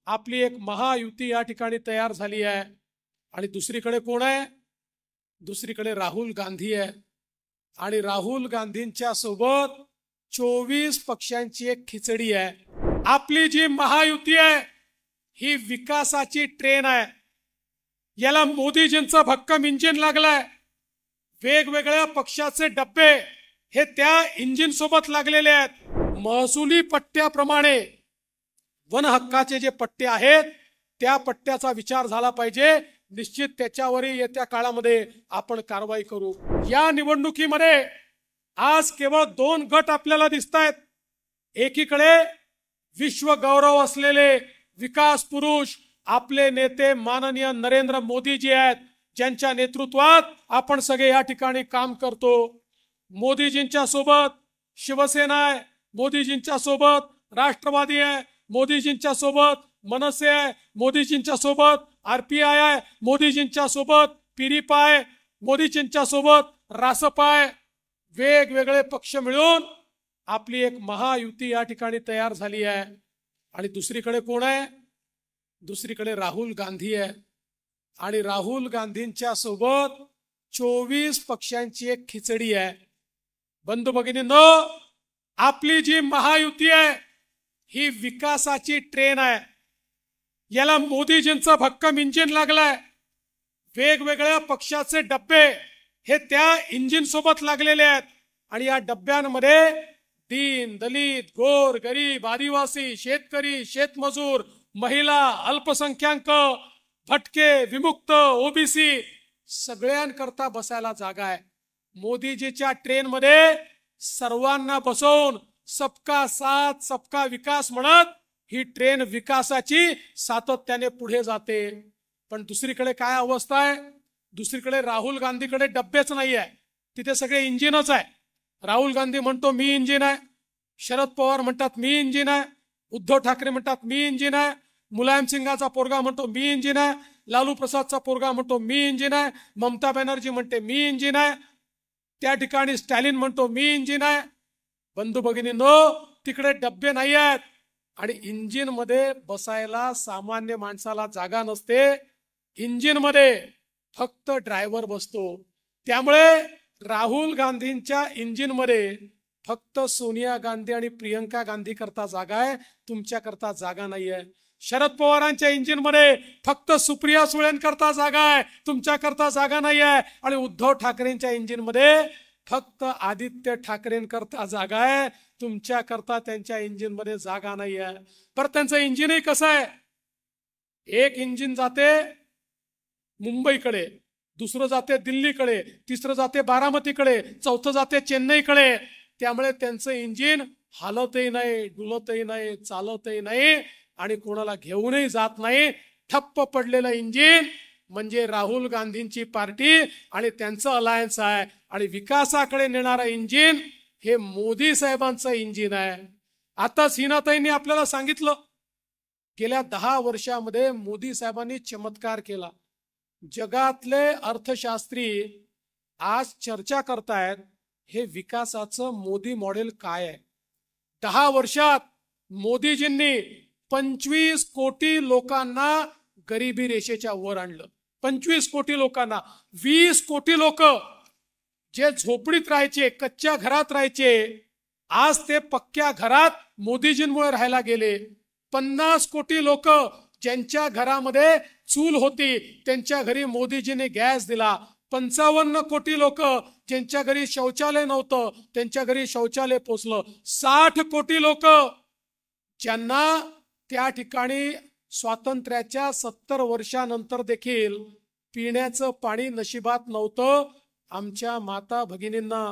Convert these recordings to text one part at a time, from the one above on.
आपली एक महायुती या ठिकाणी तयार झाली आहे। आणि दुसरीकडे कोण आहे? दुसरीकडे राहुल गांधी आहे। आणि राहुल गांधींच्या सोबत 24 पक्षांची एक खिचडी आहे। आपली जी महायुती आहे ही विकासाची ट्रेन आहे। याला मोदीजींचं भक्कम इंजिन लागलंय। वेगवेगळ्या पक्षाचे डब्बे हे त्या इंजिन सोबत लागलेले आहेत। महसुली पट्ट्याप्रमाणे वन हक्काचे जे पट्टे आहेत त्या पट्ट्याचा विचार झाला पाहिजे। निश्चित त्याच्यावरही येत्या काळामध्ये आपण कारवाई करू। या निवडणुकीमध्ये आज केवळ 2 गट आपल्याला दिसतायत। एकीकडे विश्व गौरव असलेले विकास पुरुष आपले नेते माननीय नरेंद्र मोदीजी आहेत, ज्यांच्या नेतृत्वात आपण सगळे या ठिकाणी काम करतो। मोदीजींच्या सोबत शिवसेना आहे, मोदीजींच्या सोबत राष्ट्रवादी आहे, मोदीजींच्या सोबत मनसे आहे, मोदीजींच्या सोबत आरपीआय आहे, मोदीजींच्या सोबत पीडीपी आहे, मोदीजींच्या सोबत रासपा आहे। वेगवेगळे पक्ष मिळून आपली एक महायुती या ठिकाणी तयार झाली आहे। आणि दुसरीकडे कोण आहे? दुसरीकडे राहुल गांधी आहे। आणि राहुल गांधींच्या सोबत 24 पक्षांची एक खिचडी आहे। बंधू भगिनींनो, आपली जी महायुती आहे ही विकासाची ट्रेन आहे। याला मोदीजींचं भक्कम इंजिन लागलंय। वेगवेगळ्या पक्षाचे डब्बे हे त्या इंजिन सोबत लागलेले आहेत। आणि या डब्यांमध्ये दीन दलित गोर गरीब आदिवासी शेतकरी शेतमजूर महिला अल्पसंख्याक भटके विमुक्त ओबीसी सगळ्यांकरता बसायला जागा आहे। मोदीजीच्या ट्रेन मध्ये सर्वांना बसवून सबका साथ सबका विकास म्हणत ही ट्रेन विकासाची सातत्याने पुढे जाते। पण दुसरीकडे काय अवस्था आहे? दुसरीकडे राहुल गांधीकडे डब्बेच नाही आहे, तिथे सगळे इंजिनच आहे। राहुल गांधी म्हणतो मी इंजिन आहे, शरद पवार म्हणतात मी इंजिन आहे, उद्धव ठाकरे म्हणतात मी इंजिन आहे, मुलायम सिंगाचा पोरगा म्हणतो मी इंजिन आहे, लालू प्रसादचा पोरगा म्हणतो मी इंजिन आहे, ममता बॅनर्जी म्हणते मी इंजिन आहे, त्या ठिकाणी स्टॅलिन म्हणतो मी इंजिन आहे। बंधू भगिनींनो, तिकडे डब्बे नाही आहेत आणि इंजिन मध्ये बसायला सामान्य माणसाला जागा नसते। इंजिन मध्ये फक्त ड्रायव्हर बसतो। त्यामुळे राहुल गांधींच्या इंजिन मध्ये फक्त सोनिया गांधी आणि प्रियंका गांधी करता जागा आहे, तुमच्या करता जागा नाहीये। शरद पवारांच्या इंजिन मध्ये फक्त सुप्रिया सुळेंकरता जागा आहे, तुमच्या करता जागा नाहीये। आणि उद्धव ठाकरेंच्या इंजिन मध्ये फक्त आदित्य ठाकरेंकरता जागा आहे, तुमच्या करता त्यांच्या इंजिन मध्ये जागा नाहीये। पर त्यांचं इंजिनही कसं आहे? एक इंजिन जाते मुंबईकडे, दुसरं जाते दिल्लीकडे, तिसरं जाते बारामतीकडे, चौथं जाते चेन्नईकडे। त्यामुळे त्यांचं इंजिन हालतही नाही, डुलतही नाही, चालतही नाही आणि कोणाला घेऊनही जात नाही। ठप्प पडलेलं इंजिन म्हणजे राहुल गांधींची पार्टी आणि त्यांचं अलायन्स आहे। आणि विकासाकडे नेणारं इंजिन हे मोदी साहेबांचं इंजिन आहे। आता सीनाताईंनी आपल्याला सांगितलं, गेल्या 10 वर्षामध्ये मोदी साहेबांनी चमत्कार केला। जगातले अर्थशास्त्री आज चर्चा करतायत हे विकासाचं मोदी मॉडेल काय आहे। 10 वर्षात मोदीजींनी 25 कोटी लोकांना गरिबी रेषेच्या वर आणलं। 25 कोटी लोकांना, 20 कोटी लोक जे झोपडीत राहायचे, कच्च्या घरात राहायचे, आज ते पक्क्या घरात मोदीजींमुळे राहायला गेले। 50 कोटी लोक ज्यांच्या घरामध्ये चूल होती त्यांच्या घरी मोदीजींनी गॅस दिला। 55 कोटी लोक ज्यांच्या घरी शौचालय नव्हतं त्यांच्या घरी शौचालय पोचलं। 60 कोटी लोक ज्यांना त्या ठिकाणी स्वातंत्र्याच्या 70 वर्षानंतर देखील पिण्याचं पाणी नशिबात नव्हतं, आमच्या माता भगिनींना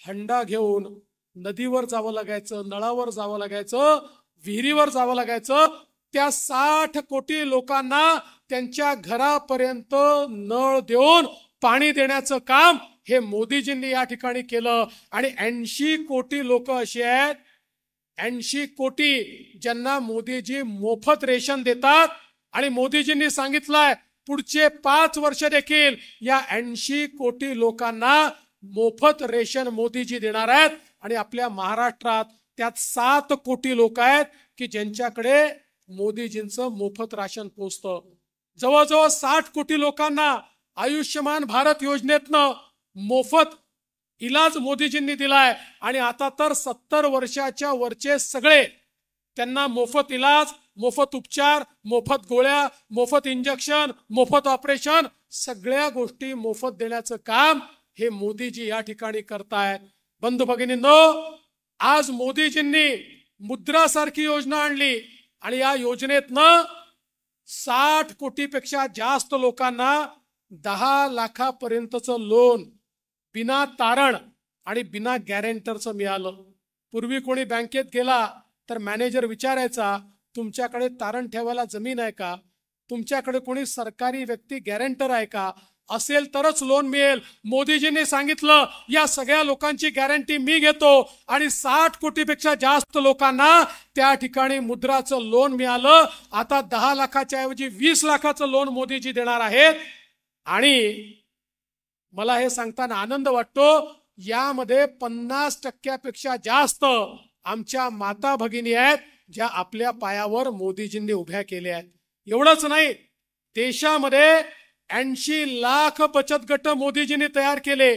हंडा घेऊन नदीवर जावं लागायचं, नळावर जावं लागायचं, विहिरीवर जावं लागायचं। त्या 60 कोटी लोकांना त्यांच्या घरापर्यंत नळ देऊन पाणी देण्याचं काम हे मोदीजींनी या ठिकाणी केलं। आणि 80 कोटी लोक असे आहेत, 80 कोटी ज्यांना मोदीजी मोफत रेशन देतात। आणि मोदीजींनी सांगितलंय पुढचे 5 वर्ष देखील या 80 कोटी लोकांना मोफत रेशन मोदीजी देणार आहेत। आणि आपल्या महाराष्ट्रात त्यात 7 कोटी लोक आहेत की ज्यांच्याकडे मोदीजींचं मोफत राशन पोचतं. जवळजवळ 60 कोटी लोकांना आयुष्यमान भारत योजनेतनं मोफत इलाज मोदीजींनी दिलाय. आणि आता तर 70 वर्षाच्या वरचे सगळे त्यांना मोफत इलाज, मोफत उपचार, मोफत गोळ्या, मोफत इंजेक्शन, मोफत ऑपरेशन, सगळ्या गोष्टी मोफत देण्याचं काम हे मोदीजी या ठिकाणी करतायत. बंधू भगिनींनो, आज मोदीजींनी मुद्रा सारखी योजना आणली आणि या योजनेतनं 60 कोटीपेक्षा जास्त लोकांना 10 लाखापर्यंतचं लोन बिना तारण आणि बिना गॅरेंटरचं मिळालं. पूर्वी कोणी बँकेत गेला तर मॅनेजर विचारायचा, तुमच्याकडे तारण ठेवायला जमीन आहे का, तुमच्याकडे कोणी सरकारी व्यक्ती गॅरेंटर आहे का, असेल तरच लोन मिळेल. मोदीजींनी सांगितलं या सगळ्या लोकांची गॅरंटी मी घेतो आणि 60 कोटीपेक्षा जास्त लोकांना त्या ठिकाणी मुद्राचं लोन मिळालं. आता 10 लाखाच्या ऐवजी 20 लाखाचं लोन मोदीजी देणार आहेत. आणि मला हे सांगताना आनंद वाटतो, यामध्ये 50% जास्त आमच्या माता भगिनी आहेत ज्या आपल्या पायावर मोदीजींनी उभ्या केल्या आहेत. एवढंच नाही, देशामध्ये 80 लाख बचत गट मोदीजींनी तयार केले,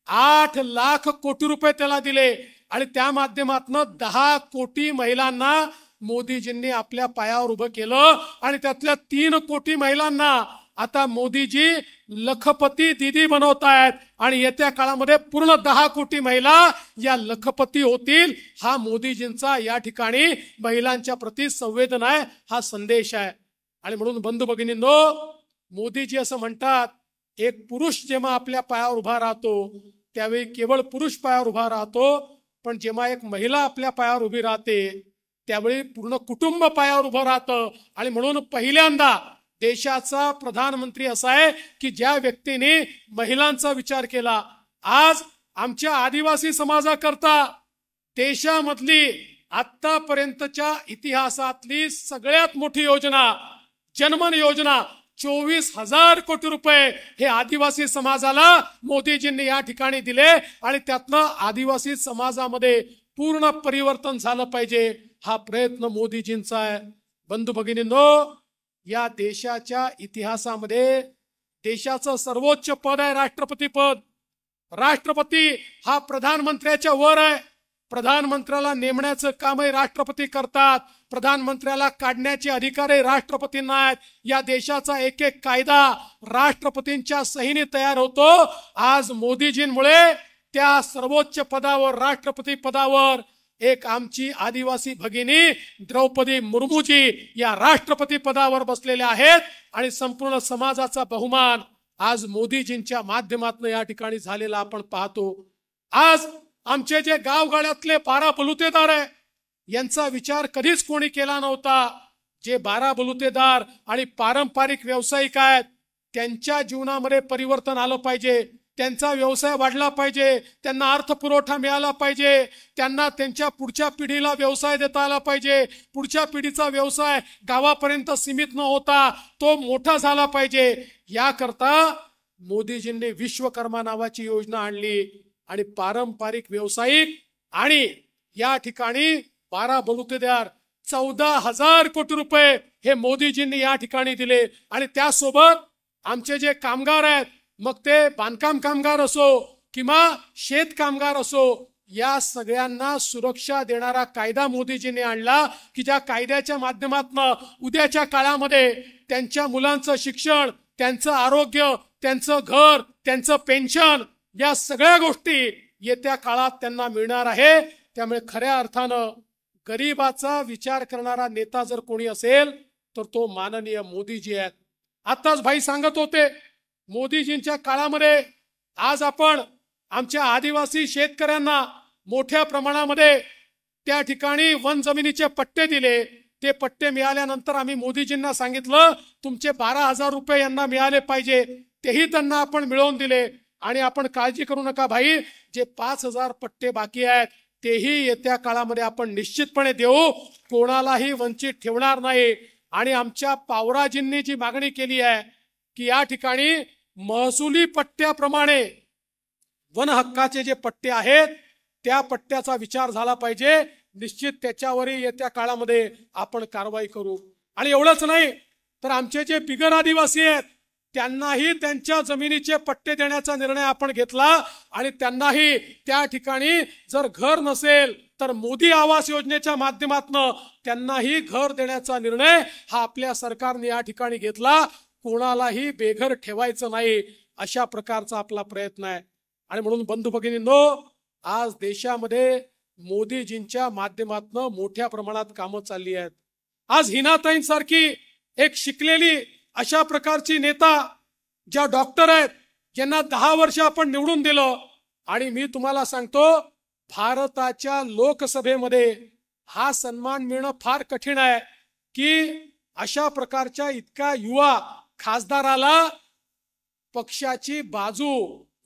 8 लाख कोटी रुपये त्याला दिले आणि त्या माध्यमातून 10 कोटी महिलांना मोदीजींनी आपल्या पायावर उभं केलं. आणि त्यातल्या 3 कोटी महिलांना आता मोदीजी लखपती दीदी बनवतायत आणि येत्या काळामध्ये पूर्ण 10 कोटी महिला या लखपती होतील. हा मोदीजींचा या ठिकाणी महिलांच्या प्रति संवेदना आहे, हा संदेश आहे. आणि म्हणून बंधू भगिनींनो, मोदीजी असं म्हणतात, एक पुरुष जेव्हा आपल्या पायावर उभा राहतो त्यावेळी केवळ पुरुष पायावर उभा राहतो, पण जेव्हा एक महिला आपल्या पायावर उभी राहते त्यावेळी पूर्ण कुटुंब पायावर उभं राहतं. आणि म्हणून पहिल्यांदा देशाचा प्रधानमंत्री असा आहे की ज्या व्यक्तीने महिलांचा विचार केला. आज आमच्या आदिवासी समाजाकरता देशामधली आतापर्यंतच्या इतिहासातली सगळ्यात मोठी योजना जनमन योजना, 24,000 कोटी रुपये हे आदिवासी समाजाला मोदीजींनी या ठिकाणी दिले. आणि त्यातनं आदिवासी समाजामध्ये पूर्ण परिवर्तन झालं पाहिजे, हा प्रयत्न मोदीजींचा आहे. बंधू भगिनींनो, या देशाच्या इतिहासामध्ये देशाचं सर्वोच्च पद आहे राष्ट्रपती पद. राष्ट्रपती हा प्रधानमंत्र्याच्या वर आहे. प्रधानमंत्र्याला नेमण्याचं कामही राष्ट्रपती करतात, प्रधानमंत्र्याला काढण्याचे अधिकारही राष्ट्रपतींना आहेत. या देशाचा एक एक कायदा राष्ट्रपतींच्या सहीने तयार होतो. आज मोदीजींमुळे त्या सर्वोच्च पदावर, राष्ट्रपती पदावर एक आमची आदिवासी भगिनी द्रौपदी मुर्मूजी या राष्ट्रपती पदावर बसलेल्या आहेत. आणि संपूर्ण समाजाचा बहुमान आज मोदीजींच्या माध्यमातून या ठिकाणी झालेला आपण पाहतो. आज आमचे जे गावगाड्यातले 12 बलुतेदार आहे यांचा विचार कधीच कोणी केला नव्हता. जे 12 बलुतेदार आणि पारंपरिक व्यावसायिक आहेत त्यांच्या जीवनामध्ये परिवर्तन आलं पाहिजे, त्यांचा व्यवसाय वाढला पाहिजे, त्यांना अर्थपुरवठा मिळाला पाहिजे, त्यांना त्यांच्या पुढच्या पिढीला व्यवसाय देता आला पाहिजे, पुढच्या पिढीचा व्यवसाय गावापर्यंत सीमित न होता तो मोठा झाला पाहिजे. याकरता मोदीजींनी विश्वकर्मा नावाची योजना आणली आणि पारंपरिक व्यावसायिक आणि या ठिकाणी 12 बलुतेदार 14,000 कोटी रुपये हे मोदीजींनी या ठिकाणी दिले. आणि त्यासोबत आमचे जे कामगार आहेत, मग ते बांधकाम कामगार असो किंवा शेत कामगार असो, या सगळ्यांना सुरक्षा देणारा कायदा मोदीजींनी आणला की ज्या कायद्याच्या माध्यमातून उद्याच्या काळामध्ये त्यांच्या मुलांचं शिक्षण, त्यांचं आरोग्य, त्यांचं घर, त्यांचं पेन्शन या सगळ्या गोष्टी येत्या काळात त्यांना मिळणार आहे. त्यामुळे खऱ्या अर्थानं गरीबाचा विचार करणारा नेता जर कोणी असेल तर तो माननीय मोदीजी आहेत. आताच भाई सांगत होते, मोदीजींच्या काळामध्ये आज आपण आमच्या आदिवासी शेतकऱ्यांना मोठ्या प्रमाणामध्ये त्या ठिकाणी वन जमिनीचे पट्टे दिले. ते पट्टे मिळाल्यानंतर आम्ही मोदीजींना सांगितलं तुमचे 12,000 रुपये यांना मिळाले पाहिजे, तेही त्यांना आपण मिळवून दिले. आणि आपण काळजी करू नका भाई, जे 5,000 पट्टे बाकी आहेत तेही येत्या काळामध्ये आपण निश्चितपणे देऊ, कोणालाही वंचित ठेवणार नाही. आणि आमच्या पावराजींनी जी मागणी केली आहे की या ठिकाणी महसुली पट्ट्याप्रमाणे वन हक्काचे जे पट्टे आहेत त्या पट्ट्याचा विचार झाला पाहिजे, निश्चित त्याच्यावरही येत्या काळामध्ये आपण कारवाई करू. आणि एवढंच नाही तर आमचे जे बिगर आदिवासी आहेत त्यांनाही त्यांच्या जमिनीचे पट्टे देण्याचा निर्णय आपण घेतला आणि त्यांनाही त्या ठिकाणी जर घर नसेल तर मोदी आवास योजनेच्या माध्यमातून त्यांनाही घर देण्याचा निर्णय हा आपल्या सरकारने या ठिकाणी घेतला। कोणालाही बेघर ठेवायचं नाही अशा प्रकारचा आपला प्रयत्न आहे। आणि म्हणून बंधू भगिनींनो, आज देशामध्ये मोदीजींच्या माध्यमातून मोठ्या प्रमाणात कामं चालली आहेत। आज हिनाताईंसारखी एक शिकलेली अशा प्रकारची नेता ज्या डॉक्टर आहेत ज्यांना 10 वर्ष आपण निवडून दिलं, आणि मी तुम्हाला सांगतो भारताच्या लोकसभेमध्ये हा सन्मान मिळणं फार कठीण आहे की अशा प्रकारच्या इतका युवा खासदाराला पक्षाची बाजू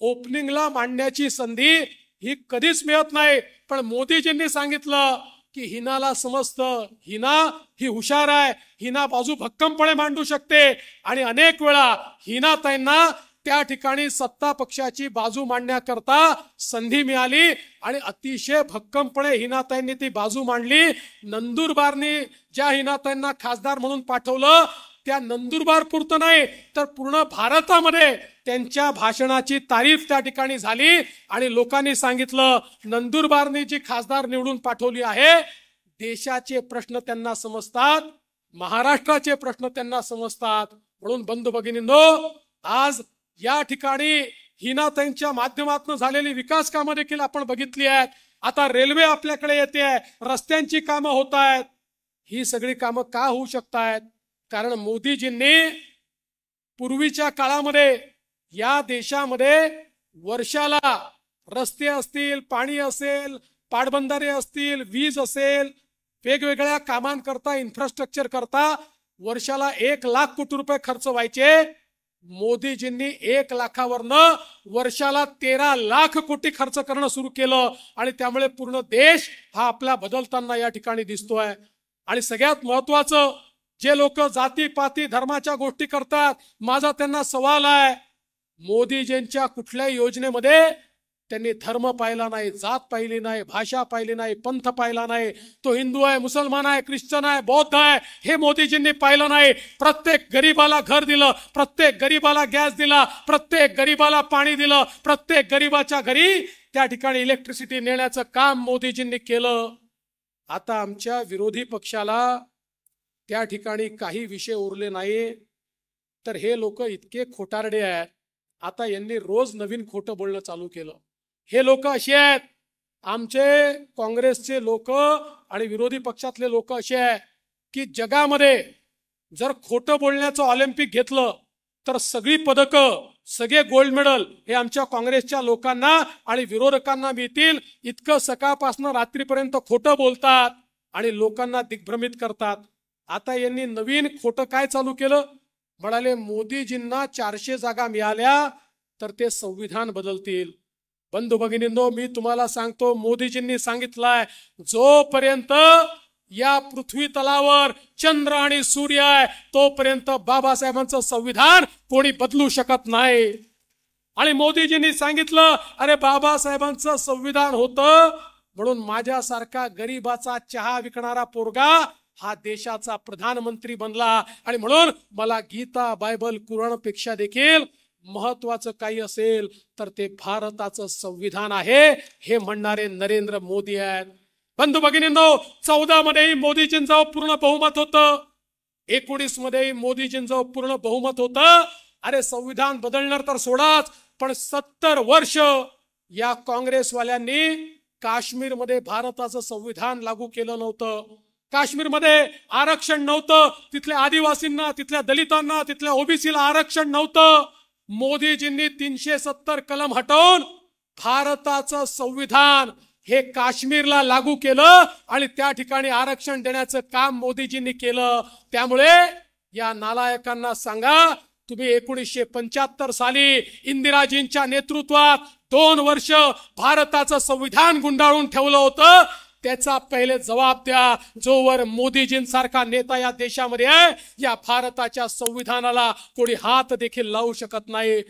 ओपनिंगला मांडण्याची संधी ही कधीच मिळत नाही। पण मोदीजींनी सांगितलं की हिनाला समजतं, हिना ही हुशार आहे, हिना बाजू भक्कमपणे मांडू शकते, आणि अनेक वेळा हिनाताईंना त्या ठिकाणी सत्ता पक्षाची बाजू मांडण्याकरता संधी मिळाली आणि अतिशय भक्कमपणे हिनाताईंनी ती बाजू मांडली। नंदुरबारने ज्या हिनाताईंना खासदार म्हणून पाठवलं त्या नंदुरबार पुरतं नाही तर पूर्ण भारतामध्ये त्यांच्या भाषणाची तारीफ त्या ठिकाणी झाली आणि लोकांनी सांगितलं नंदुरबारने जी खासदार निवडून पाठवली आहे देशाचे प्रश्न त्यांना समजतात, महाराष्ट्राचे प्रश्न त्यांना समजतात। म्हणून बंधू भगिनींनो, आज या ठिकाणी हिनाताईंच्या माध्यमातून झालेली विकास कामं देखील आपण बघितली आहेत। आता रेल्वे आपल्याकडे येते आहे, रस्त्यांची कामं होत आहेत। ही सगळी कामं का होऊ शकतात? कारण मोदीजींनी पूर्वीच्या काळामध्ये या देशामध्ये वर्षाला रस्ते असतील, पाणी असेल, पाटबंधारे असतील, वीज असेल, वेगवेगळ्या कामांकरता इन्फ्रास्ट्रक्चर करता वर्षाला 1 लाख कोटी रुपये खर्च व्हायचे। मोदीजींनी 1 लाखावरनं वर्षाला 13 लाख कोटी खर्च करणं सुरू केलं आणि त्यामुळे पूर्ण देश हा आपला बदलताना या ठिकाणी दिसतोय। आणि सगळ्यात महत्वाचं, जे लोक जाती पाती धर्माच्या गोष्टी करतात, माझा त्यांना सवाल आहे, मोदीजींच्या कुठल्याही योजनेमध्ये त्यांनी धर्म पाहिला नाही, जात पाहिली नाही, भाषा पाहिली नाही, पंथ पाहिला नाही, तो हिंदू आहे, मुसलमान आहे, ख्रिश्चन आहे, बौद्ध आहे, हे मोदीजींनी पाहिलं नाही। प्रत्येक गरीबाला घर दिलं, प्रत्येक गरीबाला गॅस दिला, प्रत्येक गरीबाला पाणी दिलं, प्रत्येक गरीबाच्या घरी त्या ठिकाणी इलेक्ट्रिसिटी नेण्याचं काम मोदीजींनी केलं। आता आमच्या विरोधी पक्षाला त्या ठिकाणी काही विषय उरले नाही तर हे लोक इतके खोटारडे आहेत, आता यांनी रोज नवीन खोटं बोलणं चालू केलं। हे लोक असे आहेत, आमचे काँग्रेसचे लोक आणि विरोधी पक्षातले लोक असे आहेत की जगामध्ये जर खोटं बोलण्याचं ऑलिम्पिक घेतलं तर सगळी पदकं, सगळे गोल्ड मेडल हे आमच्या काँग्रेसच्या लोकांना आणि विरोधकांना मिळतील, इतकं सकाळपासून रात्रीपर्यंत खोटं बोलतात आणि लोकांना दिग्भ्रमित करतात। आता यांनी नवीन खोटं काय चालू केलं? म्हणाले मोदीजींना 400 जागा मिळाल्या तर ते संविधान बदलतील। बंधू भगिनींनो, मी तुम्हाला सांगतो, मोदीजींनी सांगितलंय जोपर्यंत या पृथ्वी तलावर चंद्र आणि सूर्य आहे तोपर्यंत बाबासाहेबांचं संविधान कोणी बदलू शकत नाही। आणि मोदीजींनी सांगितलं अरे बाबासाहेबांचं संविधान होतं म्हणून माझ्यासारखा गरीबाचा चहा विकणारा पोरगा हा देशाचा प्रधानमंत्री बनला, आणि म्हणून मला गीता, बायबल, कुराणपेक्षा देखील महत्वाचं काही असेल तर ते भारताचं संविधान आहे, हे म्हणणारे नरेंद्र मोदी आहेत। बंधू भगिनींनो, 14 मध्ये मोदीजींचं पूर्ण बहुमत होतं, 19 मध्ये मोदीजींचं पूर्ण बहुमत होतं। अरे संविधान बदलणार तर सोडाच, पण 70 वर्ष या काँग्रेसवाल्यांनी काश्मीरमध्ये भारताचं संविधान लागू केलं नव्हतं। काश्मीरमध्ये आरक्षण नव्हतं, तिथल्या आदिवासींना, तिथल्या दलितांना, तिथल्या ओबीसीला आरक्षण नव्हतं। मोदीजींनी 370 कलम हटवून भारताचं संविधान हे काश्मीरला लागू केलं आणि त्या ठिकाणी आरक्षण देण्याचं काम मोदीजींनी केलं। त्यामुळे या नालायकांना सांगा, तुम्ही 1975 साली इंदिराजींच्या नेतृत्वात 2 वर्ष भारताचं संविधान गुंडाळून ठेवलं होतं, त्याचा पहिले जबाब द्या। जोवर मोदीजींसारखा नेता या देशामध्ये आहे, या भारताच्या संविधानाला कोणी हात देखील लावू शकत नाही।